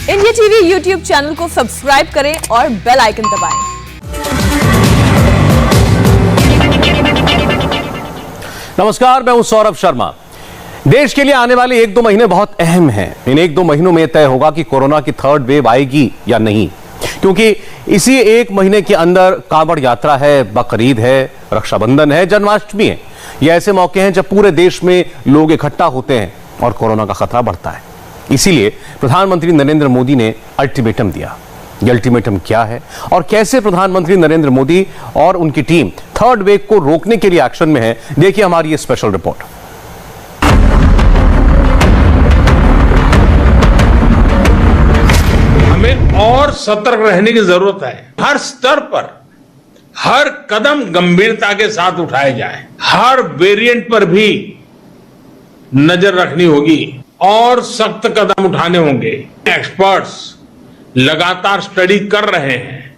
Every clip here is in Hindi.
इंडिया टीवी यूट्यूब चैनल को सब्सक्राइब करें और बेल आइकन दबाएं। नमस्कार, मैं हूं सौरभ शर्मा। देश के लिए आने वाले 1-2 महीने बहुत अहम हैं। इन 1-2 महीनों में तय होगा कि कोरोना की थर्ड वेव आएगी या नहीं, क्योंकि इसी 1 महीने के अंदर कांवड़ यात्रा है, बकरीद है, रक्षाबंधन है, जन्माष्टमी है। ये ऐसे मौके हैं जब पूरे देश में लोग इकट्ठा होते हैं और कोरोना का खतरा बढ़ता है। इसीलिए प्रधानमंत्री नरेंद्र मोदी ने अल्टीमेटम दिया। ये अल्टीमेटम क्या है और कैसे प्रधानमंत्री नरेंद्र मोदी और उनकी टीम थर्ड वेव को रोकने के लिए एक्शन में है, देखिए हमारी ये स्पेशल रिपोर्ट। हमें और सतर्क रहने की जरूरत है। हर स्तर पर हर कदम गंभीरता के साथ उठाए जाए। हर वेरिएंट पर भी नजर रखनी होगी और सख्त कदम उठाने होंगे। एक्सपर्ट्स लगातार स्टडी कर रहे हैं।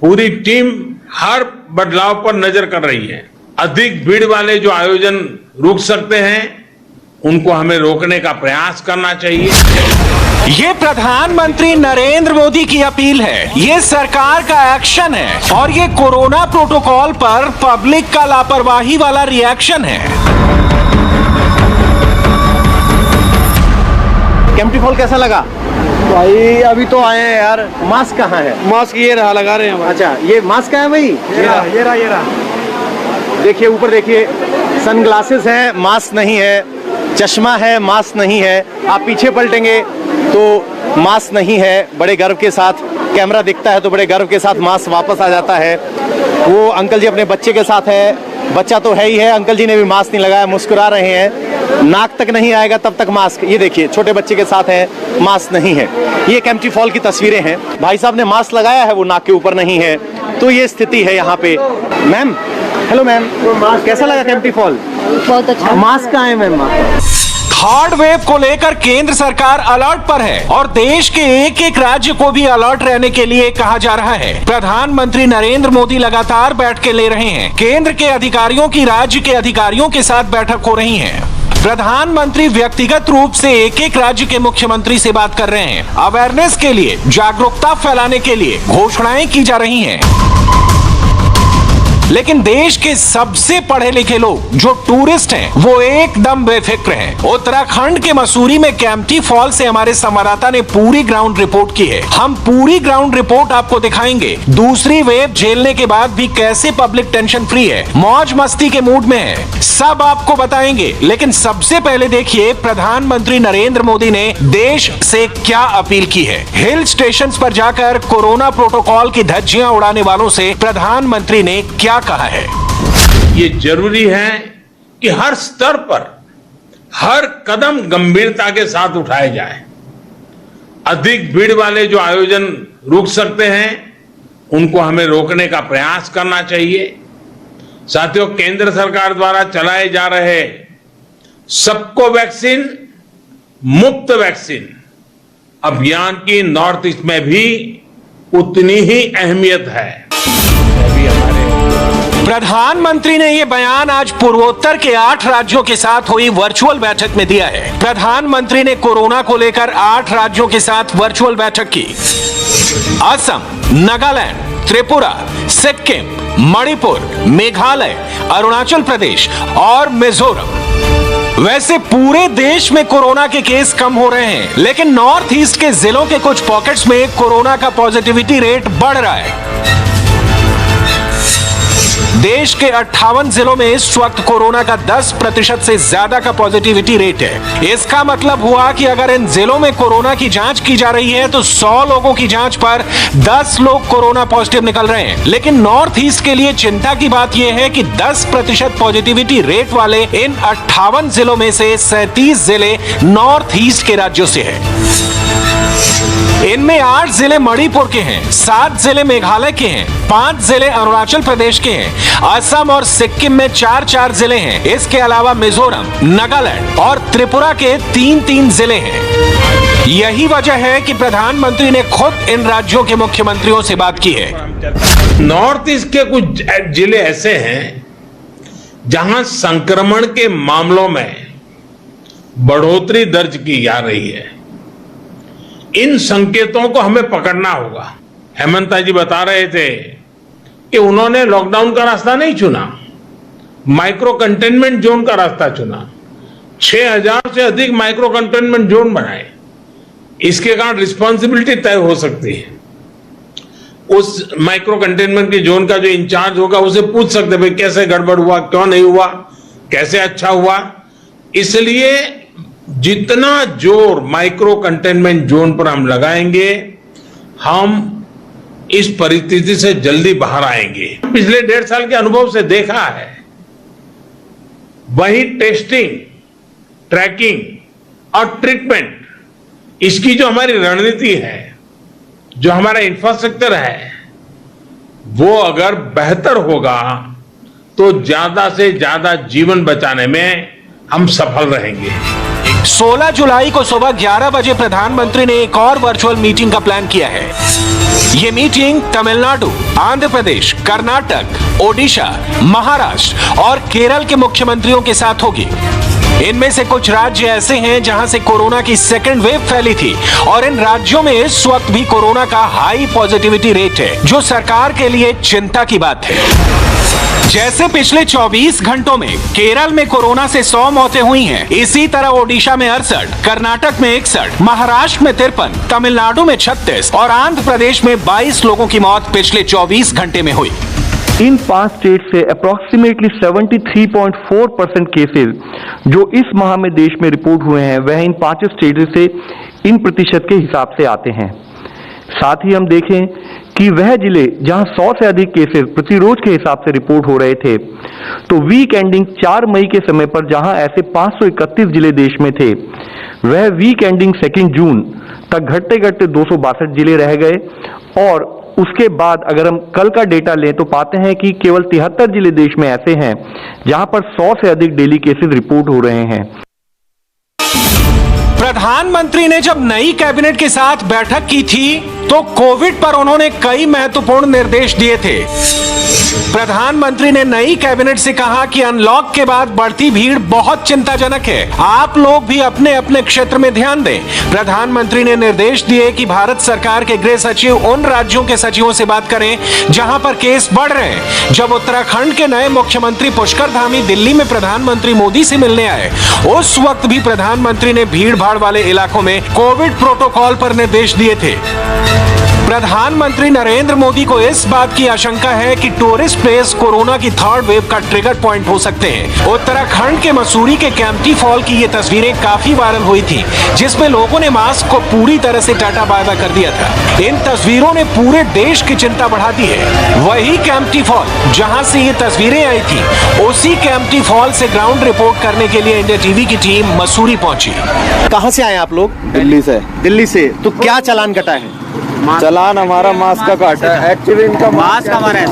पूरी टीम हर बदलाव पर नजर कर रही है। अधिक भीड़ वाले जो आयोजन रुक सकते हैं, उनको हमें रोकने का प्रयास करना चाहिए। ये प्रधानमंत्री नरेंद्र मोदी की अपील है, ये सरकार का एक्शन है और ये कोरोना प्रोटोकॉल पर पब्लिक का लापरवाही वाला रिएक्शन है। केम्प्टी फॉल कैसा लगा? भाई अभी तो आए हैं यार। मास्क कहाँ है? मास्क ये रहा, लगा रहे हैं हम। अच्छा, ये मास्क कहाँ है भाई? ये रहा। देखिए ऊपर देखिए, सनग्लासेस है, मास्क नहीं है। चश्मा है, मास्क नहीं है। आप पीछे पलटेंगे तो मास्क नहीं है। बड़े गर्व के साथ कैमरा दिखता है तो बड़े गर्व के साथ मास्क वापस आ जाता है। वो अंकल जी अपने बच्चे के साथ है। बच्चा तो है ही है, अंकल जी ने भी मास्क नहीं लगाया, मुस्कुरा रहे हैं। नाक तक नहीं आएगा तब तक मास्क। ये देखिए छोटे बच्चे के साथ है, मास्क नहीं है। ये केम्प्टी फॉल की तस्वीरें हैं। भाई साहब ने मास्क लगाया है, वो नाक के ऊपर नहीं है। तो ये स्थिति है यहाँ पे। मैम, हेलो मैम, कैसा लगा केम्प्टी फॉल? बहुत अच्छा। मास्क कहाँ है मैम? थर्ड वेव को लेकर केंद्र सरकार अलर्ट पर है और देश के एक एक राज्य को भी अलर्ट रहने के लिए कहा जा रहा है। प्रधानमंत्री नरेंद्र मोदी लगातार बैठकें ले रहे हैं। केंद्र के अधिकारियों की राज्य के अधिकारियों के साथ बैठक हो रही है। प्रधानमंत्री व्यक्तिगत रूप से एक एक राज्य के मुख्यमंत्री से बात कर रहे हैं। अवेयरनेस के लिए, जागरूकता फैलाने के लिए घोषणाएं की जा रही हैं। लेकिन देश के सबसे पढ़े लिखे लोग जो टूरिस्ट हैं, वो एकदम बेफिक्र हैं। उत्तराखंड के मसूरी में केम्प्टी फॉल से हमारे संवाददाता ने पूरी ग्राउंड रिपोर्ट की है। हम पूरी ग्राउंड रिपोर्ट आपको दिखाएंगे। दूसरी वेव झेलने के बाद भी कैसे पब्लिक टेंशन फ्री है, मौज मस्ती के मूड में है, सब आपको बताएंगे। लेकिन सबसे पहले देखिए प्रधानमंत्री नरेंद्र मोदी ने देश से क्या अपील की है। हिल स्टेशन पर जाकर कोरोना प्रोटोकॉल की धज्जियां उड़ाने वालों से प्रधानमंत्री ने क्या कहा है। ये जरूरी है कि हर स्तर पर हर कदम गंभीरता के साथ उठाए जाए। अधिक भीड़ वाले जो आयोजन रुक सकते हैं, उनको हमें रोकने का प्रयास करना चाहिए। साथियों, केंद्र सरकार द्वारा चलाए जा रहे सबको वैक्सीन मुफ्त वैक्सीन अभियान की नॉर्थ ईस्ट में भी उतनी ही अहमियत है। प्रधानमंत्री ने ये बयान आज पूर्वोत्तर के 8 राज्यों के साथ हुई वर्चुअल बैठक में दिया है। प्रधानमंत्री ने कोरोना को लेकर 8 राज्यों के साथ वर्चुअल बैठक की। असम, नागालैंड, त्रिपुरा, सिक्किम, मणिपुर, मेघालय, अरुणाचल प्रदेश और मिजोरम। वैसे पूरे देश में कोरोना के केस कम हो रहे हैं, लेकिन नॉर्थ ईस्ट के जिलों के कुछ पॉकेट्स में कोरोना का पॉजिटिविटी रेट बढ़ रहा है। देश के 58 जिलों में इस वक्त कोरोना का 10% से ज्यादा का पॉजिटिविटी रेट है। इसका मतलब हुआ कि अगर इन जिलों में कोरोना की जांच की जा रही है तो 100 लोगों की जांच पर 10 लोग कोरोना पॉजिटिव निकल रहे हैं। लेकिन नॉर्थ ईस्ट के लिए चिंता की बात यह है कि 10% पॉजिटिविटी रेट वाले इन 58 जिलों में से 37 जिले नॉर्थ ईस्ट के राज्यों से है। इनमें 8 जिले मणिपुर के हैं, 7 जिले मेघालय के हैं, 5 जिले अरुणाचल प्रदेश के हैं। असम और सिक्किम में 4-4 जिले हैं। इसके अलावा मिजोरम, नागालैंड और त्रिपुरा के 3-3 जिले हैं। यही वजह है कि प्रधानमंत्री ने खुद इन राज्यों के मुख्यमंत्रियों से बात की है। नॉर्थ ईस्ट के कुछ जिले ऐसे हैं जहां संक्रमण के मामलों में बढ़ोतरी दर्ज की जा रही है। इन संकेतों को हमें पकड़ना होगा। हेमंता जी बता रहे थे कि उन्होंने लॉकडाउन का रास्ता नहीं चुना, माइक्रो कंटेनमेंट जोन का रास्ता चुना। 6000 से अधिक माइक्रो कंटेनमेंट जोन बनाए। इसके कारण रिस्पॉन्सिबिलिटी तय हो सकती है। उस माइक्रो कंटेनमेंट के जोन का जो इंचार्ज होगा उसे पूछ सकते भाई कैसे गड़बड़ हुआ, क्यों नहीं हुआ, कैसे अच्छा हुआ। इसलिए जितना जोर माइक्रो कंटेनमेंट जोन पर हम लगाएंगे, हम इस परिस्थिति से जल्दी बाहर आएंगे। पिछले 1.5 साल के अनुभव से देखा है, वही टेस्टिंग, ट्रैकिंग और ट्रीटमेंट, इसकी जो हमारी रणनीति है, जो हमारा इंफ्रास्ट्रक्चर है, वो अगर बेहतर होगा तो ज्यादा से ज्यादा जीवन बचाने में हम सफल रहेंगे। 16 जुलाई को सुबह 11 बजे प्रधानमंत्री ने एक और वर्चुअल मीटिंग का प्लान किया है। ये मीटिंग तमिलनाडु, आंध्र प्रदेश, कर्नाटक, ओडिशा, महाराष्ट्र और केरल के मुख्यमंत्रियों के साथ होगी। इनमें से कुछ राज्य ऐसे हैं जहां से कोरोना की सेकेंड वेव फैली थी और इन राज्यों में इस वक्त भी कोरोना का हाई पॉजिटिविटी रेट है, जो सरकार के लिए चिंता की बात है। जैसे पिछले 24 घंटों में केरल में कोरोना से 100 मौतें हुई हैं, इसी तरह ओडिशा में 68, कर्नाटक में 61, महाराष्ट्र में 53, तमिलनाडु में 36 और आंध्र प्रदेश में 22 लोगों की मौत पिछले 24 घंटे में हुई। इन 5 स्टेट से अप्रोक्सीमेटली 73.4% केसेस जो इस माह में देश में रिपोर्ट हुए हैं, वह इन 5 स्टेट से इन प्रतिशत के हिसाब से आते हैं। साथ ही हम देखें कि वह जिले जहां 100 से अधिक केसेस प्रतिरोज के हिसाब से रिपोर्ट हो रहे थे, तो वीक एंडिंग 4 मई के समय पर जहां ऐसे 531 जिले देश में थे, वह वीक एंडिंग 2 जून तक घटते घटते 262 जिले रह गए। और उसके बाद अगर हम कल का डेटा लें तो पाते हैं कि केवल 73 जिले देश में ऐसे हैं जहां पर 100 से अधिक डेली केसेस रिपोर्ट हो रहे हैं। प्रधानमंत्री ने जब नई कैबिनेट के साथ बैठक की थी तो कोविड पर उन्होंने कई महत्वपूर्ण निर्देश दिए थे। प्रधानमंत्री ने नई कैबिनेट से कहा कि अनलॉक के बाद बढ़ती भीड़ बहुत चिंताजनक है, आप लोग भी अपने अपने क्षेत्र में ध्यान दें। प्रधानमंत्री ने निर्देश दिए कि भारत सरकार के गृह सचिव उन राज्यों के सचिवों से बात करें जहां पर केस बढ़ रहे हैं। जब उत्तराखंड के नए मुख्यमंत्री पुष्कर धामी दिल्ली में प्रधानमंत्री मोदी से मिलने आए, उस वक्त भी प्रधानमंत्री ने भीड़ भाड़ वाले इलाकों में कोविड प्रोटोकॉल पर निर्देश दिए थे। प्रधानमंत्री नरेंद्र मोदी को इस बात की आशंका है कि टूरिस्ट प्लेस कोरोना की 3rd वेव का ट्रिगर पॉइंट हो सकते हैं। उत्तराखंड के मसूरी के कैंपटी फॉल की ये तस्वीरें काफी वायरल हुई थी, जिसमें लोगों ने मास्क को पूरी तरह से टाटा बाय कर दिया था। इन तस्वीरों ने पूरे देश की चिंता बढ़ा दी है। वही कैंपटी फॉल जहां से ये तस्वीरें आई थी, उसी कैंपटी फॉल से ग्राउंड रिपोर्ट करने के लिए इंडिया टीवी की टीम मसूरी पहुंची। कहाँ से आए आप लोग? दिल्ली से। दिल्ली से। तो क्या चालान कटा है? चालान हमारा मास्क का काटा है। एक्चुअली इनका मास्क हमारा है।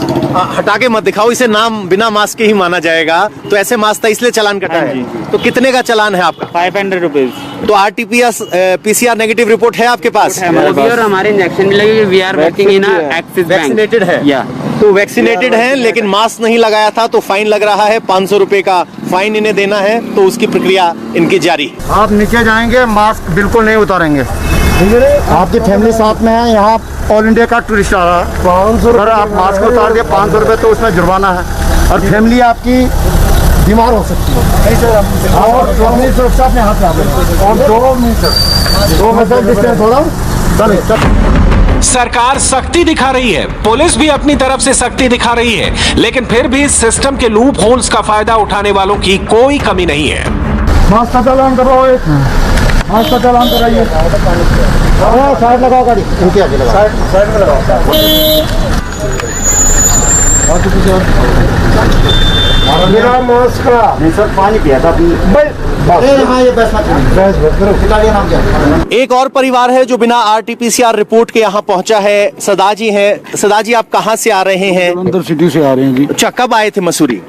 हटा के मत दिखाओ, इसे नाम बिना मास्क के ही माना जाएगा। तो ऐसे मास्क था इसलिए चालान कटा है। तो कितने का चालान है आपका? 500 रुपीज। तो RT-PCR PCR नेगेटिव रिपोर्ट है आपके पास? और हमारे इंजेक्शन भी लगे। We are working in Axis bank. Vaccinated है? तो वैक्सीनेटेड है लेकिन मास्क नहीं लगाया था तो फाइन लग रहा है। 500 रुपए का फाइन इन्हें देना है। तो उसकी प्रक्रिया इनकी जारी। आप नीचे जाएंगे, मास्क बिल्कुल नहीं उतारेंगे। आपकी फैमिली साथ में है, यहाँ ऑल इंडिया का टूरिस्ट आ रहा है। 500 अगर आप मास्क उतार दिए 500 रुपये तो उसमें जुर्माना है और फैमिली आपकी बीमार हो सकती है। और 2 मिनट सुरक्षा अपने हाथ में और 2 मीटर डिस्टेंस हो रहा हूँ। सरकार सख्ती दिखा रही है, पुलिस भी अपनी तरफ से सख्ती दिखा रही है, लेकिन फिर भी सिस्टम के लूप होल्स का फायदा उठाने वालों की कोई कमी नहीं है। मास्क का चालान करो, मास्क का चालान कराइए। साइड लगाओ गाड़ी, साइड में लगाओ। मेरा मास्क का नहीं सर, पानी पिया था। एक और परिवार है जो बिना RT-PCR रिपोर्ट के यहाँ पहुँचा है। सदा जी हैं। सदा जी, आप कहाँ से आ रहे हैं? जलंधर सिटी से आ रहे हैं जी। अच्छा, कब आए थे मसूरी?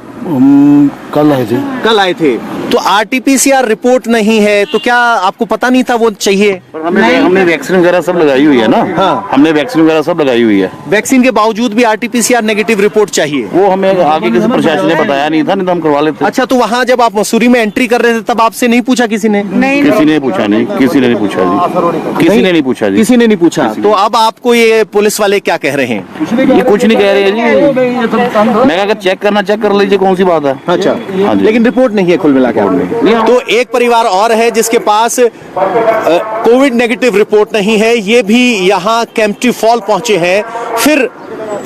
कल आए थे। कल आए थे। तो आरटीपीसीआर रिपोर्ट नहीं है तो क्या आपको पता नहीं था वो चाहिए? हमने वैक्सीन वगैरह सब लगाई हुई है ना। हाँ। हमने वैक्सीन वगैरह सब लगाई हुई है। वैक्सीन के बावजूद भी आरटीपीसीआर नेगेटिव रिपोर्ट चाहिए? वो हमें आगे किसी प्रशासन ने बताया नहीं था, नहीं तो हम करवा लेते। अच्छा, तो वहाँ जब आप मसूरी में एंट्री कर रहे थे तब आपसे नहीं पूछा किसी ने? किसी ने पूछा नहीं, किसी ने नहीं पूछा जी, किसी ने नहीं पूछा जी, किसी ने नहीं पूछा। तो अब आपको ये पुलिस वाले क्या कह रहे हैं? ये कुछ नहीं कह रहे हैं जी। मैं अगर चेक करना चेक कर लीजिए, कौन सी बात है। अच्छा, हाँ जी। लेकिन रिपोर्ट नहीं है कुल मिलाकर। तो एक परिवार और है जिसके पास कोविड नेगेटिव रिपोर्ट नहीं है, ये भी यहाँ केम्प्टी फॉल पहुंचे हैं। फिर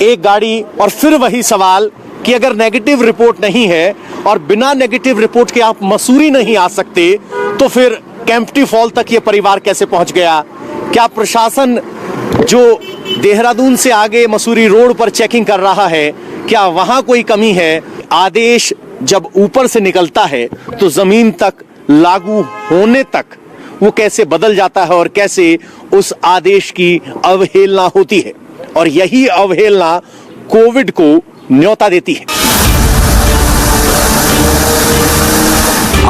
एक गाड़ी और फिर वही सवाल कि अगर नेगेटिव रिपोर्ट नहीं है और बिना नेगेटिव रिपोर्ट के आप मसूरी नहीं आ सकते तो फिर केम्प्टी फॉल तक ये परिवार कैसे पहुंच गया? क्या प्रशासन जो देहरादून से आगे मसूरी रोड पर चेकिंग कर रहा है, क्या वहां कोई कमी है? आदेश जब ऊपर से निकलता है तो जमीन तक लागू होने तक वो कैसे बदल जाता है और कैसे उस आदेश की अवहेलना होती है, और यही अवहेलना कोविड को न्योता देती है।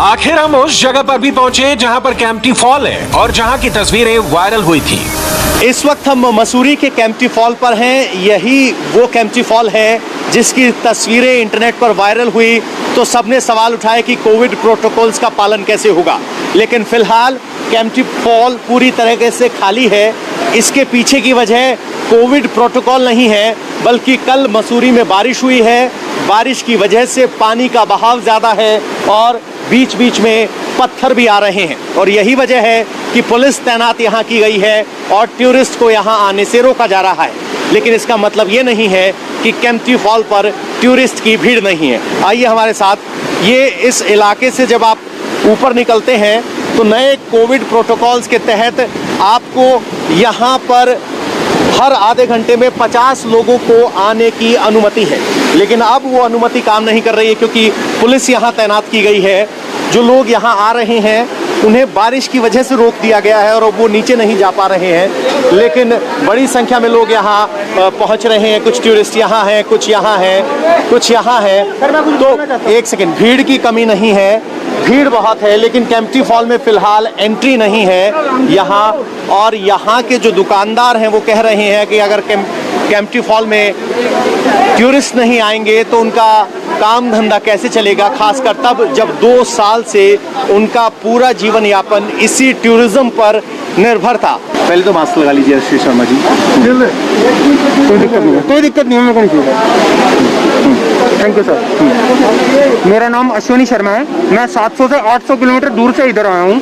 आखिर हम उस जगह पर भी पहुंचे जहां पर केम्प्टी फॉल है और जहां की तस्वीरें वायरल हुई थी। इस वक्त हम मसूरी के केम्प्टी फॉल पर हैं। यही वो केम्प्टी फॉल है जिसकी तस्वीरें इंटरनेट पर वायरल हुई तो सबने सवाल उठाए कि कोविड प्रोटोकॉल्स का पालन कैसे होगा। लेकिन फिलहाल केम्प्टी फॉल पूरी तरीके से खाली है। इसके पीछे की वजह कोविड प्रोटोकॉल नहीं है, बल्कि कल मसूरी में बारिश हुई है। बारिश की वजह से पानी का बहाव ज़्यादा है और बीच बीच में पत्थर भी आ रहे हैं, और यही वजह है कि पुलिस तैनात यहाँ की गई है और टूरिस्ट को यहाँ आने से रोका जा रहा है। लेकिन इसका मतलब ये नहीं है कि केम्प्टी फॉल पर टूरिस्ट की भीड़ नहीं है। आइए हमारे साथ, ये इस इलाके से जब आप ऊपर निकलते हैं तो नए कोविड प्रोटोकॉल्स के तहत आपको यहाँ पर हर आधे घंटे में 50 लोगों को आने की अनुमति है। लेकिन अब वो अनुमति काम नहीं कर रही है क्योंकि पुलिस यहाँ तैनात की गई है। जो लोग यहाँ आ रहे हैं उन्हें बारिश की वजह से रोक दिया गया है और वो नीचे नहीं जा पा रहे हैं। लेकिन बड़ी संख्या में लोग यहाँ पहुँच रहे हैं। कुछ टूरिस्ट यहाँ हैं, कुछ यहाँ हैं, कुछ यहाँ हैं। तो एक सेकेंड, भीड़ की कमी नहीं है, भीड़ बहुत है, लेकिन केम्प्टी फॉल में फिलहाल एंट्री नहीं है यहाँ। और यहाँ के जो दुकानदार हैं वो कह रहे हैं कि अगर केम्प्टी फॉल में टूरिस्ट नहीं आएंगे तो उनका काम धंधा कैसे चलेगा, खासकर तब जब 2 साल से उनका पूरा जीवन यापन इसी टूरिज्म पर निर्भर था। पहले तो मास्क लगा लीजिए श्री शर्मा जी। कोई दिक्कत नहीं है, कोई दिक्कत नहीं है, मैं नहीं चाहिए। Thank you sir. मेरा नाम अश्विनी शर्मा है। मैं 700 से 800 किलोमीटर दूर से इधर आया हूँ,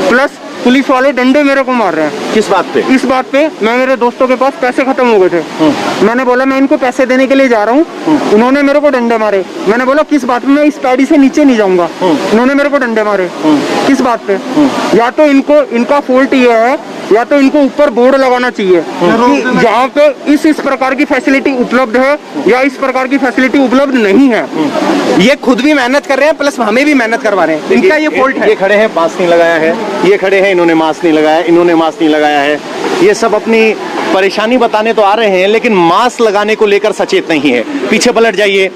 प्लस पुलिस वाले डंडे मेरे को मार रहे हैं। किस बात पे? इस बात पे, मैं मेरे दोस्तों के पास पैसे खत्म हो गए थे। मैंने बोला मैं इनको पैसे देने के लिए जा रहा हूँ, उन्होंने मेरे को डंडे मारे। मैंने बोला किस बात में, मैं इस पैड़ी से नीचे नहीं जाऊंगा। उन्होंने मेरे को डंडे मारे। किस बात पे? या तो इनका फॉल्ट ये है या तो इनको ऊपर बोर्ड लगाना चाहिए कि जहाँ पे इस प्रकार की फैसिलिटी उपलब्ध है या इस प्रकार की फैसिलिटी उपलब्ध नहीं है। ये खुद भी मेहनत कर रहे हैं प्लस हमें भी मेहनत करवा रहे हैं। इनका ये फॉल्ट है। ये खड़े हैं, मास्क नहीं लगाया है, ये खड़े हैं, इन्होंने मास्क नहीं लगाया, इन्होंने मास्क नहीं लगाया है। ये सब अपनी परेशानी बताने तो आ रहे हैं लेकिन मास्क लगाने को लेकर सचेत नहीं है। पीछे पलट जाइए,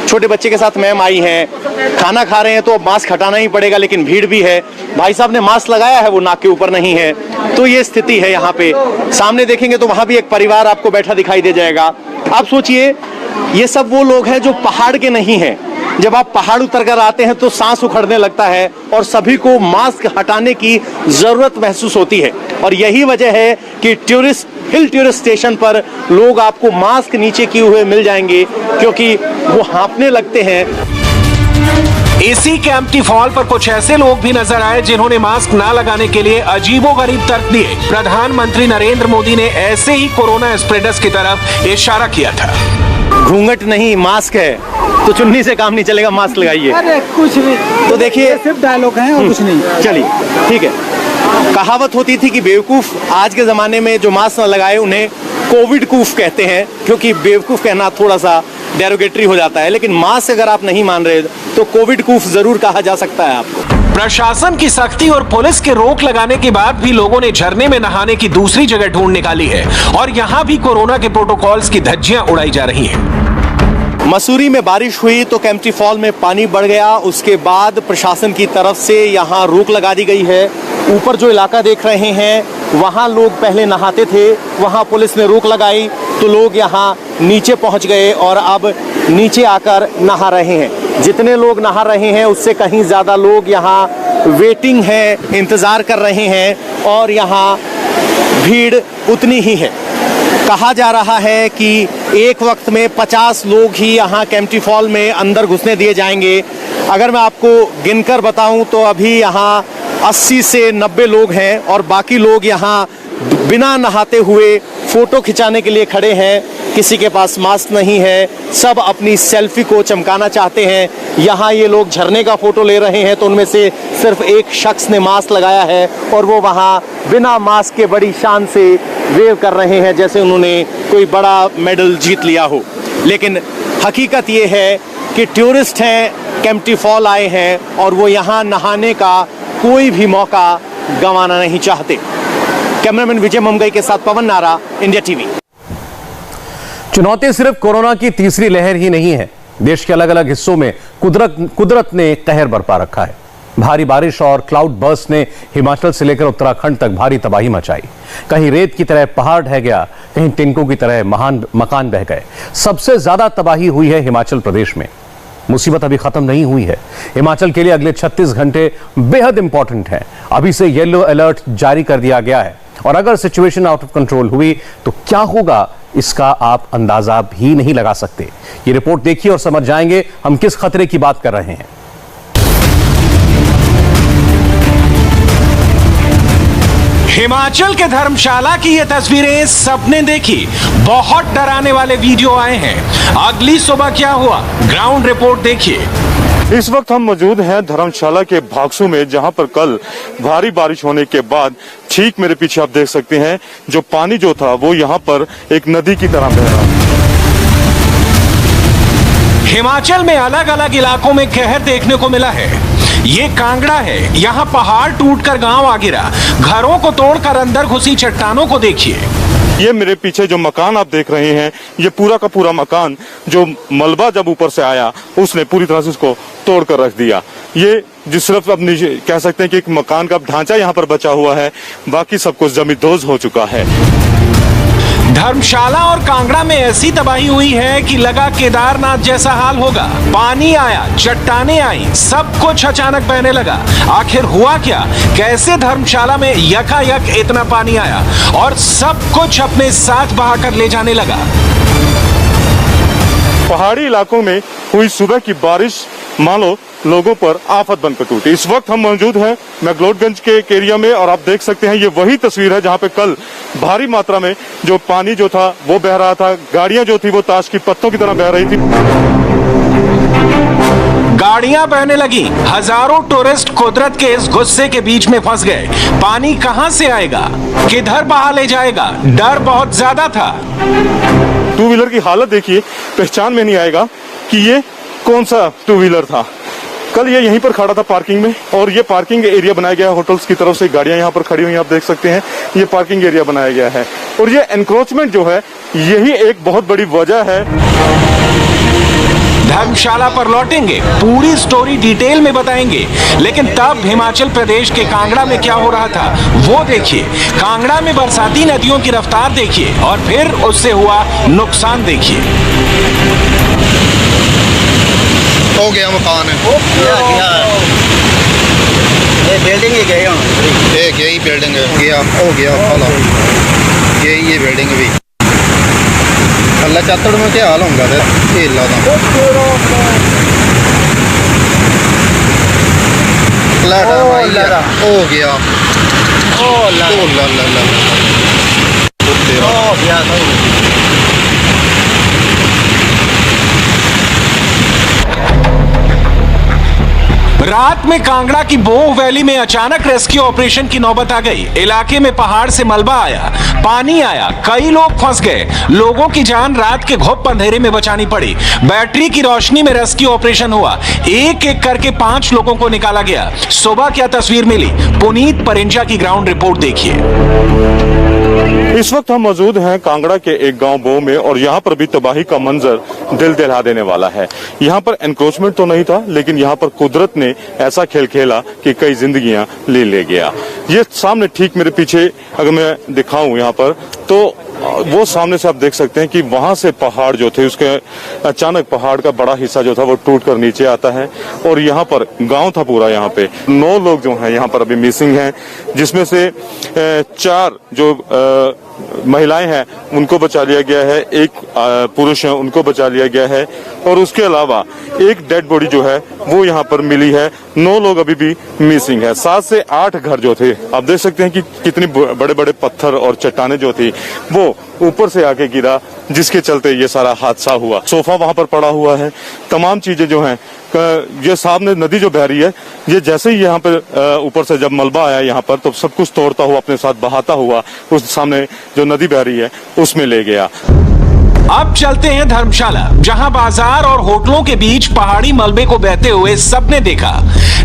छोटे बच्चे के साथ मैम आई हैं, खाना खा रहे हैं तो मास्क हटाना ही पड़ेगा, लेकिन भीड़ भी है। भाई साहब ने मास्क लगाया है, वो नाक के ऊपर नहीं है। तो ये स्थिति है यहाँ पे। सामने देखेंगे तो वहां भी एक परिवार आपको बैठा दिखाई दे जाएगा। आप सोचिए, ये सब वो लोग हैं जो पहाड़ के नहीं हैं। जब आप पहाड़ उतर कर आते हैं तो सांस उखड़ने लगता है और सभी को मास्क हटाने की जरूरत महसूस होती है। और यही वजह है कि हिल टूरिस्ट स्टेशन पर लोग आपको मास्क नीचे किए हुए मिल जाएंगे क्योंकि वो हाँफने लगते हैं। इसी केम्प्टी फॉल पर कुछ ऐसे लोग भी नजर आए जिन्होंने मास्क ना लगाने के लिए अजीबोगरीब तर्क दिए। प्रधानमंत्री नरेंद्र मोदी ने ऐसे ही कोरोना स्प्रेडर्स की तरफ इशारा किया था। घूंघट नहीं, मास्क है, तो चुन्नी से काम नहीं चलेगा, मास्क लगाइए। अरे कुछ भी, तो देखिए सिर्फ डायलॉग हैं और कुछ नहीं। चलिए ठीक है। कहावत होती थी कि बेवकूफ आज के जमाने में जो मास्क न लगाए उन्हें कोविड कूफ कहते हैं, क्योंकि बेवकूफ कहना थोड़ा सा डेरोगेटरी हो जाता है। लेकिन मास्क अगर आप नहीं मान रहे तो कोविड कूफ जरूर कहा जा सकता है आपको। प्रशासन की सख्ती और पुलिस के रोक लगाने के बाद भी लोगों ने झरने में नहाने की दूसरी जगह ढूंढ निकाली है और यहाँ भी कोरोना के प्रोटोकॉल्स की धज्जियां उड़ाई जा रही हैं। मसूरी में बारिश हुई तो केम्प्टी फॉल में पानी बढ़ गया। उसके बाद प्रशासन की तरफ से यहाँ रोक लगा दी गई है। ऊपर जो इलाका देख रहे हैं वहाँ लोग पहले नहाते थे, वहाँ पुलिस ने रोक लगाई तो लोग यहाँ नीचे पहुँच गए और अब नीचे आकर नहा रहे हैं। जितने लोग नहा रहे हैं उससे कहीं ज़्यादा लोग यहाँ वेटिंग है, इंतज़ार कर रहे हैं और यहाँ भीड़ उतनी ही है। कहा जा रहा है कि एक वक्त में 50 लोग ही यहाँ केम्प्टी फॉल में अंदर घुसने दिए जाएंगे। अगर मैं आपको गिनकर बताऊं तो अभी यहाँ 80 से 90 लोग हैं और बाकी लोग यहाँ बिना नहाते हुए फोटो खिंचाने के लिए खड़े हैं। किसी के पास मास्क नहीं है, सब अपनी सेल्फी को चमकाना चाहते हैं। यहाँ ये लोग झरने का फोटो ले रहे हैं तो उनमें से सिर्फ एक शख्स ने मास्क लगाया है और वो वहाँ बिना मास्क के बड़ी शान से वेव कर रहे हैं जैसे उन्होंने कोई बड़ा मेडल जीत लिया हो। लेकिन हकीकत ये है कि टूरिस्ट हैं, केम्प्टी फॉल आए हैं और वो यहाँ नहाने का कोई भी मौका गंवाना नहीं चाहते। कैमरामैन विजय ममगई के साथ पवन नारा, इंडिया टीवी। चुनौती सिर्फ कोरोना की तीसरी लहर ही नहीं है। देश के अलग अलग हिस्सों में कुदरत ने कहर बरपा रखा है। भारी बारिश और क्लाउड बर्स्ट ने हिमाचल से लेकर उत्तराखंड तक भारी तबाही मचाई। कहीं रेत की तरह पहाड़ ढह गया, कहीं टिंकों की तरह महान मकान बह गए। सबसे ज्यादा तबाही हुई है हिमाचल प्रदेश में। मुसीबत अभी खत्म नहीं हुई है। हिमाचल के लिए अगले 36 घंटे बेहद इंपॉर्टेंट हैं। अभी से येलो अलर्ट जारी कर दिया गया है और अगर सिचुएशन आउट ऑफ कंट्रोल हुई तो क्या होगा इसका आप अंदाजा भी नहीं लगा सकते। ये रिपोर्ट देखिए और समझ जाएंगे हम किस खतरे की बात कर रहे हैं। हिमाचल के धर्मशाला की ये तस्वीरें सबने देखी। बहुत डराने वाले वीडियो आए हैं। अगली सुबह क्या हुआ, ग्राउंड रिपोर्ट देखिए। इस वक्त हम मौजूद हैं धर्मशाला के भागसू में, जहां पर कल भारी बारिश होने के बाद ठीक मेरे पीछे आप देख सकते हैं जो पानी जो था वो यहां पर एक नदी की तरह बह रहा है। हिमाचल में अलग अलग इलाकों में कहर देखने को मिला है। ये कांगड़ा है, यहाँ पहाड़ टूटकर गांव आ गिरा। घरों को तोड़कर अंदर घुसी चट्टानों को देखिए। ये मेरे पीछे जो मकान आप देख रहे हैं, ये पूरा का पूरा मकान जो मलबा जब ऊपर से आया उसने पूरी तरह से उसको तोड़ कर रख दिया। ये जिस सिर्फ अपनी कह सकते हैं कि एक मकान का ढांचा यहाँ पर बचा हुआ है, बाकी सब कुछ जमींदोज हो चुका है। धर्मशाला और कांगड़ा में ऐसी तबाही हुई है कि लगा केदारनाथ जैसा हाल होगा। पानी आया, चट्टानें आई, सब कुछ अचानक बहने लगा। आखिर हुआ क्या, कैसे धर्मशाला में यकायक इतना पानी आया और सब कुछ अपने साथ बहाकर ले जाने लगा। पहाड़ी इलाकों में हुई सुबह की बारिश मानो लोगों पर आफत बनकर टूटी। इस वक्त हम मौजूद हैं मैक्लोडगंज के एक एरिया में और आप देख सकते हैं ये वही तस्वीर है जहां पे कल भारी मात्रा में जो पानी जो था वो बह रहा था। गाड़ियां जो थी वो ताश की पत्तों की तरह बह रही थी। गाड़ियां बहने लगी। हजारों टूरिस्ट कुदरत के इस गुस्से के बीच में फंस गए। पानी कहां से आएगा, किधर बहा ले जाएगा, डर बहुत ज्यादा था। टू व्हीलर की हालत देखिए, पहचान में नहीं आएगा कि ये कौन सा टू व्हीलर था। कल ये यहीं पर खड़ा था पार्किंग में और ये पार्किंग एरिया बनाया गया है होटल्स की तरफ से। गाड़ियां यहाँ पर खड़ी हुई आप देख सकते हैं, ये पार्किंग एरिया बनाया गया है और ये एनक्रोचमेंट जो है यही एक बहुत बड़ी वजह है। धर्मशाला पर लौटेंगे, पूरी स्टोरी डिटेल में बताएंगे, लेकिन तब हिमाचल प्रदेश के कांगड़ा में क्या हो रहा था वो देखिए। कांगड़ा में बरसाती नदियों की रफ्तार देखिए और फिर उससे हुआ नुकसान देखिए। हो गया मकान ये बिल्डिंग ही गई एक यही बिल्डिंग गया हो गया फला ये बिल्डिंग भी अल्लाह चातड़ में क्या हाल होगा खेला हो गया रात में कांगड़ा की बोह वैली में अचानक रेस्क्यू ऑपरेशन की नौबत आ गई। इलाके में पहाड़ से मलबा आया, पानी आया, कई लोग फंस गए। लोगों की जान रात के घुप अंधेरे में बचानी पड़ी। बैटरी की रोशनी में रेस्क्यू ऑपरेशन हुआ। एक एक करके 5 लोगों को निकाला गया। सुबह क्या तस्वीर मिली, पुनीत परिंजा की ग्राउंड रिपोर्ट देखिए। इस वक्त हम मौजूद हैं कांगड़ा के एक गांव बो में और यहाँ पर भी तबाही का मंजर दिल दहला देने वाला है। यहाँ पर एनक्रोचमेंट तो नहीं था, लेकिन यहाँ पर कुदरत ने ऐसा खेल खेला कि कई जिंदगियां ले गया। ये सामने ठीक मेरे पीछे अगर मैं दिखाऊं यहाँ पर, तो वो सामने से आप देख सकते हैं कि वहां से पहाड़ जो थे, उसके अचानक पहाड़ का बड़ा हिस्सा जो था वो टूट कर नीचे आता है और यहाँ पर गांव था पूरा। यहाँ पे 9 लोग जो हैं यहाँ पर अभी मिसिंग हैं, जिसमें से 4 जो महिलाएं हैं उनको बचा लिया गया है, 1 पुरुष है उनको बचा लिया गया है और उसके अलावा एक डेड बॉडी जो है वो यहाँ पर मिली है। 9 लोग अभी भी मिसिंग है। 7 से 8 घर जो थे, आप देख सकते हैं कि कितनी बड़े बड़े पत्थर और चट्टाने जो थी वो ऊपर से आके गिरा, जिसके चलते ये सारा हादसा हुआ। सोफा वहां पर पड़ा हुआ है, तमाम चीजें जो हैं, ये सामने नदी जो बह रही है, ये जैसे ही यहाँ पे ऊपर से जब मलबा आया यहाँ पर, तो सब कुछ तोड़ता हुआ अपने साथ बहाता हुआ उस सामने जो नदी बह रही है उसमें ले गया। अब चलते हैं धर्मशाला, जहां बाजार और होटलों के बीच पहाड़ी मलबे को बहते हुए सबने देखा।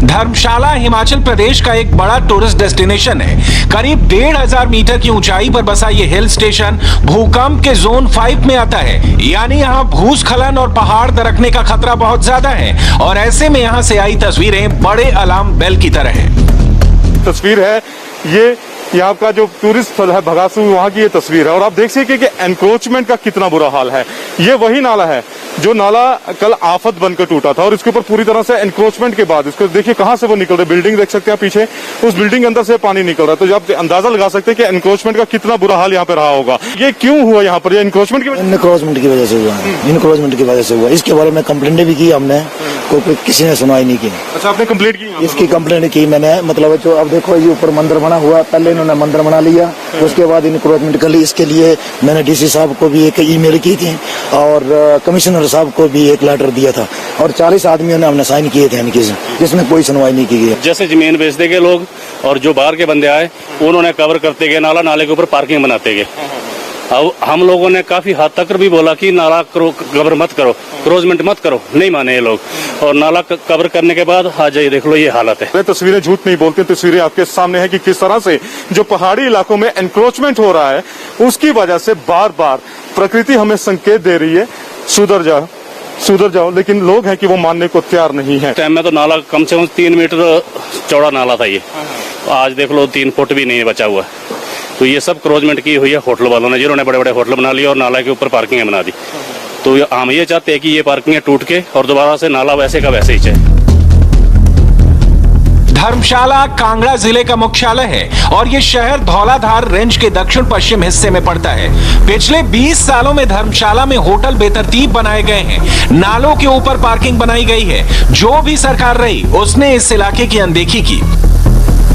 धर्मशाला हिमाचल प्रदेश का एक बड़ा टूरिस्ट डेस्टिनेशन है। करीब 1500 मीटर की ऊंचाई पर बसा ये हिल स्टेशन भूकंप के जोन 5 में आता है, यानी यहाँ भूस्खलन और पहाड़ दरकने का खतरा बहुत ज्यादा है और ऐसे में यहाँ से आई तस्वीरें बड़े अलार्म बेल की तरह है। तस्वीर है ये यहाँ का जो टूरिस्ट स्थल है भगासू, वहाँ की ये तस्वीर है और आप देख सकते कि एनक्रोचमेंट का कितना बुरा हाल है। ये वही नाला है जो नाला कल आफत बनकर टूटा था और इसके ऊपर पूरी तरह से एनक्रोचमेंट के बाद इसको देखिए कहां से वो निकल रहा है। बिल्डिंग देख सकते हैं पीछे, उस बिल्डिंग के अंदर से पानी निकल रहा है। तो आप अंदाजा लगा सकते हैं कि एनक्रोचमेंट का कितना बुरा हाल यहाँ पे रहा होगा। ये क्यों हुआ यहाँ पर? ये एनक्रोचमेंट की वजह से हुआ। इनक्रोचमेंट की वजह से हुआ। इसके बारे में कंप्लेंट भी की हमने, कोई किसी ने सुनवाई नहीं की। अच्छा, आपने कंप्लेंट की? इसकी कंप्लेंट की मैंने, मतलब जो अब देखो ये ऊपर मंदिर बना हुआ, पहले इन्होंने मंदिर बना लिया, उसके बाद इनक्रोचमेंट कर ली। इसके लिए मैंने डीसी साहब को भी एक ईमेल की थी और कमिश्नर साहब को भी एक लेटर दिया था और 40 आदमियों ने हमने साइन किए थे, जिसमें कोई सुनवाई नहीं की गई। जैसे जमीन बेचते गए लोग और जो बाहर के बंदे आए उन्होंने कवर करते गए नाला, नाले के ऊपर पार्किंग बनाते गए। अब हम लोगों ने काफी हद तक भी बोला कि नाला कवर मत करो, क्रोचमेंट मत करो, नहीं माने ये लोग। और नाला कवर करने के बाद आ जाइए देख लो ये हालत है। तस्वीरें झूठ नहीं बोलती, तस्वीरें आपके सामने है कि किस तरह से जो पहाड़ी इलाकों में एनक्रोचमेंट हो रहा है उसकी वजह से बार बार प्रकृति हमें संकेत दे रही है सुधर जाओ, लेकिन लोग हैं कि वो मानने को तैयार नहीं है। टाइम में तो नाला कम से कम 3 मीटर चौड़ा नाला था ये, आज देख लो 3 फुट भी नहीं बचा हुआ। तो ये सब क्रोचमेंट की हुई है होटल वालों ने, जिन्होंने बड़े बड़े होटल बना लिए और नाला के ऊपर पार्किंग बना दी। तो हम ये चाहते हैं कि ये पार्किंग टूट के और दोबारा से नाला वैसे का वैसे ही चाहे। धर्मशाला कांगड़ा जिले का मुख्यालय है और ये शहर धौलाधार रेंज के दक्षिण पश्चिम हिस्से में पड़ता है। पिछले 20 सालों में धर्मशाला में होटल बेतरतीब बनाए गए हैं, नालों के ऊपर पार्किंग बनाई गई है। जो भी सरकार रही उसने इस इलाके की अनदेखी की।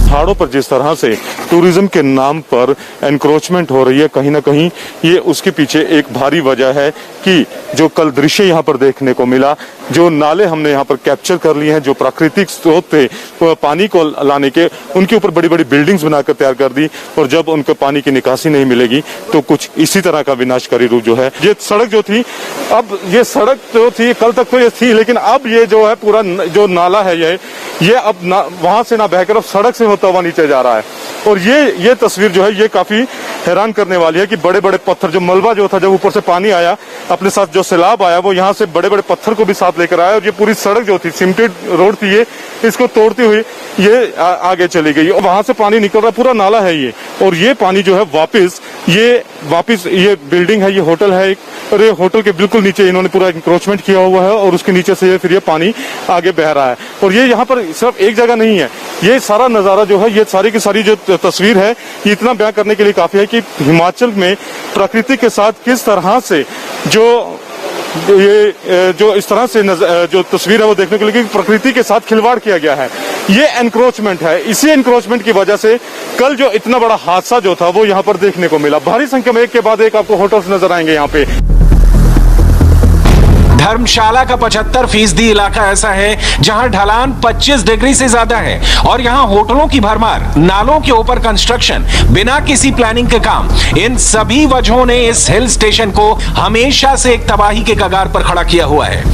पहाड़ों पर जिस तरह से टूरिज्म के नाम पर एनक्रोचमेंट हो रही है, कहीं ना कहीं ये उसके पीछे एक भारी वजह है कि जो कल दृश्य यहाँ पर देखने को मिला, जो नाले हमने यहाँ पर कैप्चर कर लिए हैं, जो प्राकृतिक स्रोत थे पानी को लाने के, उनके ऊपर बड़ी बड़ी बिल्डिंग्स बनाकर तैयार कर दी और जब उनको पानी की निकासी नहीं मिलेगी तो कुछ इसी तरह का विनाशकारी रूप जो है। ये सड़क जो थी, अब ये सड़क जो थी कल तक तो ये थी, लेकिन अब ये जो है पूरा जो नाला है ये अब वहां से ना बहकर अब सड़क से होता हुआ नीचे जा रहा है। और ये तस्वीर जो है ये काफी हैरान करने वाली है कि बड़े बड़े पत्थर, जो मलबा जो था, जब ऊपर से पानी आया अपने साथ, जो सैलाब आया वो यहाँ से बड़े बड़े पत्थर को भी साथ लेकर आया और ये पूरी सड़क जो थी, सीमेंटेड रोड थी, ये इसको तोड़ती हुई ये आगे चली गई और वहां से पानी निकल रहा, पूरा नाला है ये। और ये पानी जो है वापिस ये बिल्डिंग है, ये होटल है एक, और ये होटल के बिल्कुल नीचे इन्होंने पूरा इंक्रोचमेंट किया हुआ है और उसके नीचे से फिर ये पानी आगे बह रहा है। और ये यहाँ पर सिर्फ एक जगह नहीं है, ये सारा नजारा जो है, ये सारी की सारी जो तस्वीर है, ये इतना बयां करने के लिए काफी है कि हिमाचल में प्रकृति के साथ किस तरह से जो इस तरह से जो तस्वीर है वो देखने के लिए प्रकृति के साथ खिलवाड़ किया गया है। ये एनक्रोचमेंट है, इसी एनक्रोचमेंट की वजह से कल जो इतना बड़ा हादसा जो था वो यहाँ पर देखने को मिला। भारी संख्या में एक के बाद एक आपको होटल्स नजर आएंगे यहाँ पे। धर्मशाला का 75% इलाका ऐसा है जहां ढलान 25 डिग्री से ज्यादा है और यहां होटलों की भरमार, नालों के ऊपर कंस्ट्रक्शन, बिना किसी प्लानिंग के काम, इन सभी वजहों ने इस हिल स्टेशन को हमेशा से एक तबाही के कगार पर खड़ा किया हुआ है।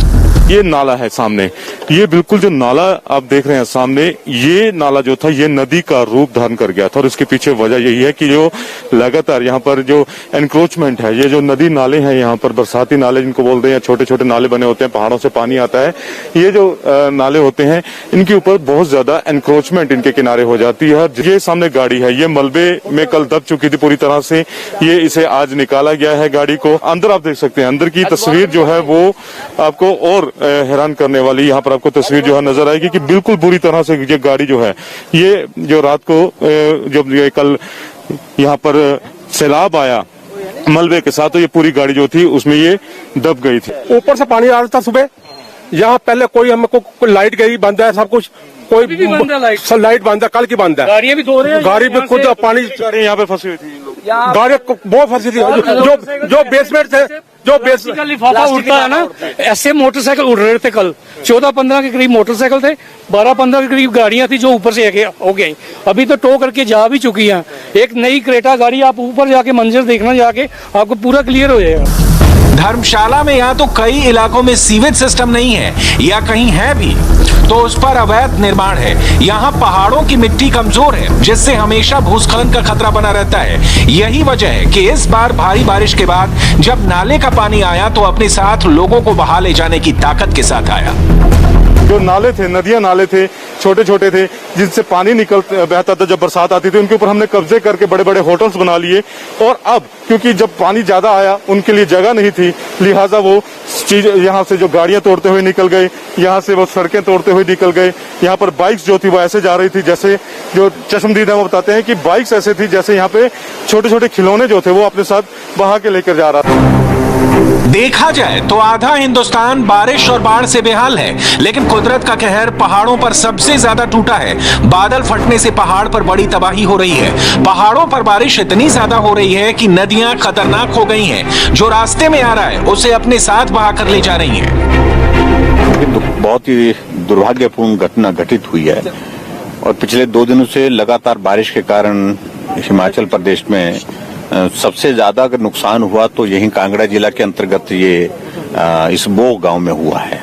ये नाला है सामने, ये बिल्कुल जो नाला आप देख रहे हैं सामने, ये नाला जो था ये नदी का रूप धारण कर गया था। और इसके पीछे वजह यही है कि जो लगातार यहाँ पर जो एनक्रोचमेंट है, ये जो नदी नाले हैं यहाँ पर, बरसाती नाले जिनको बोलते हैं, छोटे छोटे नाले बने होते हैं, पहाड़ों से पानी आता है, ये जो नाले होते हैं इनके ऊपर बहुत ज्यादा एनक्रोचमेंट इनके किनारे हो जाती है। ये सामने गाड़ी है, ये मलबे में कल दब चुकी थी पूरी तरह से, ये इसे आज निकाला गया है गाड़ी को। अंदर आप देख सकते हैं, अंदर की तस्वीर जो है वो आपको और हैरान करने वाली यहाँ पर आपको तस्वीर जो है नजर आएगी कि बिल्कुल बुरी तरह से ये गाड़ी जो है, ये जो रात को जब ये कल यहाँ पर सैलाब आया मलबे के साथ, तो ये पूरी गाड़ी जो थी उसमें ये दब गई थी। ऊपर से पानी आ रहा था सुबह, यहाँ पहले कोई हमको लाइट गई बंद है, सब कुछ कोई लाइट बंद है, कल की बंद है, गाड़ियां भी धो रहे हैं, गाड़ी में खुद पानी यहाँ पे फंसी हुई थी, गाड़ी बहुत फंसी थी। जो बेसमेंट थे, जो लिफाफा उड़ता है ना, ऐसे मोटरसाइकिल उड़ रहे थे कल, 14-15 के करीब मोटरसाइकिल थे, 12-15 के करीब गाड़ियां थी जो ऊपर से हो गई, अभी तो टो करके जा भी चुकी हैं। एक नई क्रेटा गाड़ी, आप ऊपर जाके मंजर देखना, जाके आपको पूरा क्लियर हो जाएगा। धर्मशाला में या तो कई इलाकों में सीवेज सिस्टम नहीं है या कहीं है भी तो उस पर अवैध निर्माण है। यहाँ पहाड़ों की मिट्टी कमजोर है जिससे हमेशा भूस्खलन का खतरा बना रहता है। यही वजह है कि इस बार भारी बारिश के बाद जब नाले का पानी आया तो अपने साथ लोगों को बहा ले जाने की ताकत के साथ आया। जो नाले थे, नदियां नाले थे, छोटे छोटे थे, जिनसे पानी बहता था जब बरसात आती थी, उनके ऊपर हमने कब्जे करके बड़े बड़े होटल्स बना लिए। और अब क्योंकि जब पानी ज्यादा आया उनके लिए जगह नहीं थी, लिहाजा वो चीज यहाँ से जो गाड़ियां तोड़ते हुए निकल गए, यहाँ से वो सड़कें तोड़ते हुए निकल गए। यहाँ पर बाइक्स जो थी वो ऐसे जा रही थी जैसे, जो चश्मदीद है वो बताते हैं कि बाइक्स ऐसे थी जैसे यहाँ पे छोटे छोटे खिलौने जो थे वो अपने साथ बहा के लेकर जा रहा था। देखा जाए तो आधा हिंदुस्तान बारिश और बाढ़ से बेहाल है, लेकिन कुदरत का कहर पहाड़ों पर सबसे ज्यादा टूटा है। बादल फटने से पहाड़ पर बड़ी तबाही हो रही है। पहाड़ों पर बारिश इतनी ज्यादा हो रही है कि नदियां खतरनाक हो गई हैं। जो रास्ते में आ रहा है उसे अपने साथ बहा कर ले जा रही है। बहुत ही दुर्भाग्यपूर्ण घटना घटित हुई है और पिछले 2 दिनों से लगातार बारिश के कारण हिमाचल प्रदेश में सबसे ज्यादा अगर नुकसान हुआ तो यही कांगड़ा जिला के अंतर्गत ये इस बोह गांव में हुआ है।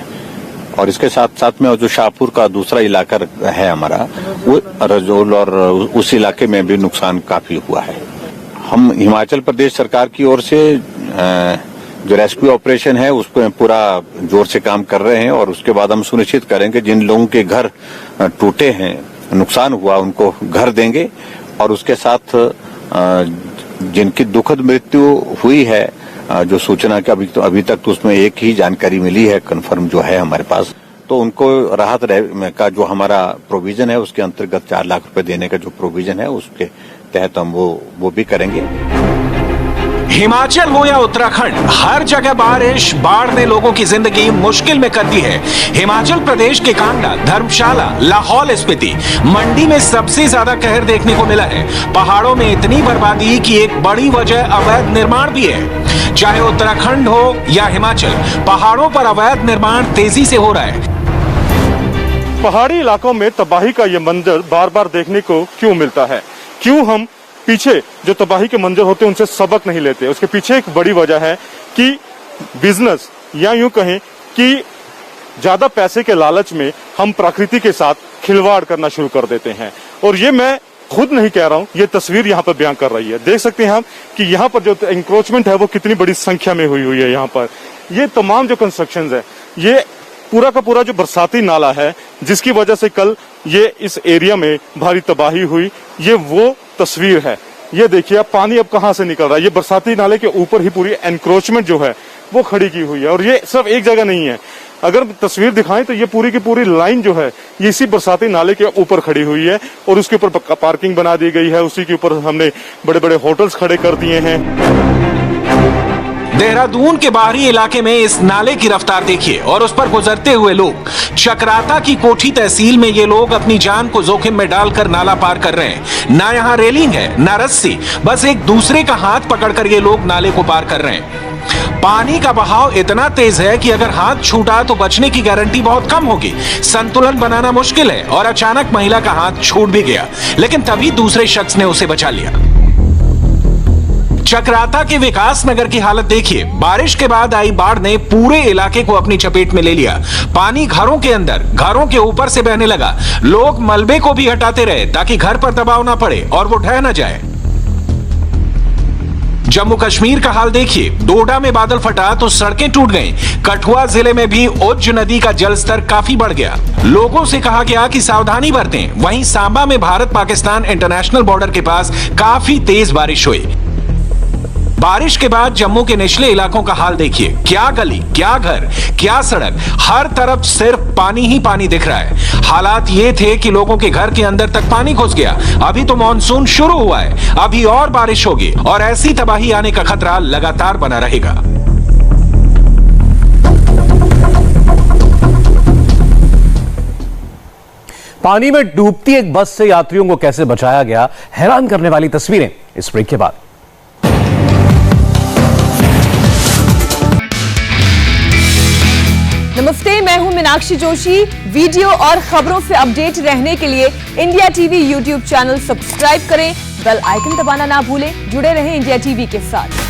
और इसके साथ साथ में जो शाहपुर का दूसरा इलाका है हमारा, वो रजोल, और उस इलाके में भी नुकसान काफी हुआ है। हम हिमाचल प्रदेश सरकार की ओर से जो रेस्क्यू ऑपरेशन है उस पर पूरा जोर से काम कर रहे हैं और उसके बाद हम सुनिश्चित करेंगे जिन लोगों के घर टूटे हैं, नुकसान हुआ, उनको घर देंगे। और उसके साथ जिनकी दुखद मृत्यु हुई है, जो सूचना के अभी तक तो उसमें एक ही जानकारी मिली है कंफर्म जो है हमारे पास, तो उनको राहत का जो हमारा प्रोविजन है उसके अंतर्गत 4 लाख रुपए देने का जो प्रोविजन है उसके तहत हम वो भी करेंगे। हिमाचल हो या उत्तराखंड, हर जगह बारिश बाढ़ ने लोगों की जिंदगी मुश्किल में कर दी है। हिमाचल प्रदेश के कांगड़ा, धर्मशाला, लाहौल स्पीति, मंडी में सबसे ज्यादा कहर देखने को मिला है। पहाड़ों में इतनी बर्बादी की एक बड़ी वजह अवैध निर्माण भी है। चाहे उत्तराखंड हो या हिमाचल, पहाड़ों पर अवैध निर्माण तेजी से हो रहा है। पहाड़ी इलाकों में तबाही का ये मंजर बार बार देखने को क्यों मिलता है? क्यों हम पीछे जो तबाही के मंजर होते हैं उनसे सबक नहीं लेते? उसके पीछे एक बड़ी वजह है कि बिजनेस, या यूं कहें कि ज्यादा पैसे के लालच में हम प्रकृति के साथ खिलवाड़ करना शुरू कर देते हैं। और ये मैं खुद नहीं कह रहा हूं, ये तस्वीर यहाँ पर बयां कर रही है। देख सकते हैं हम कि यहाँ पर जो एंक्रोचमेंट है वो कितनी बड़ी संख्या में हुई है। यहाँ पर ये तमाम जो कंस्ट्रक्शंस है, ये पूरा का पूरा जो बरसाती नाला है जिसकी वजह से कल ये इस एरिया में भारी तबाही हुई, ये वो तस्वीर है। ये देखिए अब पानी अब कहां से निकल रहा है। ये बरसाती नाले के ऊपर ही पूरी एनक्रोचमेंट जो है वो खड़ी की हुई है। और ये सिर्फ एक जगह नहीं है, अगर तस्वीर दिखाएं तो ये पूरी की पूरी लाइन जो है ये इसी बरसाती नाले के ऊपर खड़ी हुई है और उसके ऊपर पार्किंग बना दी गई है। उसी के ऊपर हमने बड़े बड़े होटल्स खड़े कर दिए हैं। देहरादून के बाहरी इलाके में इस नाले की रफ्तार देखिए और उस पर गुजरते हुए लोग। चक्राता की कोठी तहसील में ये लोग अपनी जान को जोखिम में डालकर नाला पार कर रहे हैं। ना यहाँ रेलिंग है, ना रस्सी, बस एक दूसरे का हाथ पकड़कर ये लोग नाले को पार कर रहे हैं। पानी का बहाव इतना तेज है कि अगर हाथ छूटा तो बचने की गारंटी बहुत कम होगी। संतुलन बनाना मुश्किल है और अचानक महिला का हाथ छूट भी गया, लेकिन तभी दूसरे शख्स ने उसे बचा लिया। चक्राता के विकास नगर की हालत देखिए। बारिश के बाद आई बाढ़ ने पूरे इलाके को अपनी चपेट में ले लिया। पानी घरों के अंदर, घरों के ऊपर से बहने लगा। लोग मलबे को भी हटाते रहे ताकि घर पर दबाव ना पड़े और वो ढह न जाए। जम्मू कश्मीर का हाल देखिए। डोडा में बादल फटा तो सड़कें टूट गईं। कठुआ जिले में भी उज्ज नदी का जलस्तर काफी बढ़ गया। लोगों से कहा गया कि सावधानी बरतें। वहीं सांबा में भारत पाकिस्तान इंटरनेशनल बॉर्डर के पास काफी तेज बारिश हुई। बारिश के बाद जम्मू के निचले इलाकों का हाल देखिए। क्या गली, क्या घर, क्या सड़क, हर तरफ सिर्फ पानी ही पानी दिख रहा है। हालात ये थे कि लोगों के घर के अंदर तक पानी घुस गया। अभी तो मॉनसून शुरू हुआ है, अभी और बारिश होगी और ऐसी तबाही आने का खतरा लगातार बना रहेगा। पानी में डूबती एक बस से यात्रियों को कैसे बचाया गया, हैरान करने वाली तस्वीरें इस ब्रेक के बाद। नमस्ते, मैं हूं मीनाक्षी जोशी। वीडियो और खबरों से अपडेट रहने के लिए India TV YouTube channel subscribe करें, बेल आइकन दबाना ना भूलें। जुड़े रहें इंडिया टीवी के साथ।